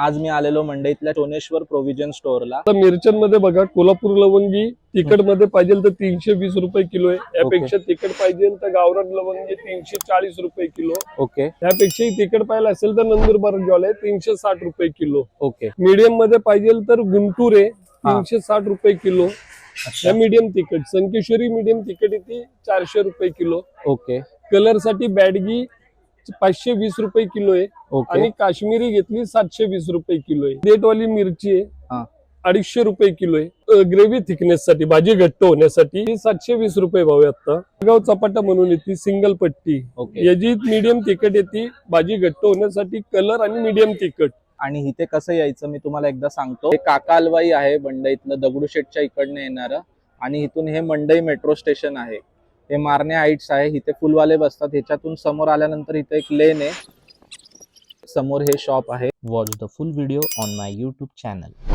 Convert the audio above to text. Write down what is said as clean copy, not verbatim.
आज मी आलेलो मंडईतल्या सोनेश्वर प्रोव्हिजन स्टोअरला। आता मिरच्यांमध्ये बघा, कोल्हापूर लवंगी तिखट मध्ये पाहिजे तर 320 रुपये किलो आहे। यापेक्षा तिखट पाहिजे तर गावरान लवंगी 340 रुपये किलो। ओके यापेक्षाही तिखट पाहिजे असेल तर नंदुरबार ज्वाल आहे 360 रुपये किलो। ओके मीडियम मध्ये पाहिजे तर गुंटूर आहे 360 रुपये किलो। या मीडियम तिखट संकेश्वरी मीडियम तिखट येते 400 रुपये किलो। ओके कलर साठी बॅडगी 520 रुपये किलो आहे ओके आणि काश्मीरी घेतली 720 रुपये किलो आहे। देटवाली मिरची आहे 250 रुपये किलो आहे। ग्रेव्ही थिकनेस साठी भाजी घट्ट होण्यासाठी 720 रुपये भाव आहे। आता गाव चपाटा म्हणून येते सिंगल पट्टी, याची मीडियम तिखट येते भाजी घट्ट होण्यासाठी, कलर आणि मीडियम तिखट। आणि इथे कसं यायचं मी तुम्हाला एकदा सांगतो। हे काका हलवाई आहे मंडईतलं, दगडूशेठच्या इकडनं येणार, आणि इथून हे मंडई मेट्रो स्टेशन आहे। हे मारणे हाइट्स आहे, इथे फुलवाले बसतात। ह्याच्यातून समोर आल्यानंतर इथे एक लेन आहे, समोर हे शॉप आहे। Watch the full video on my YouTube channel.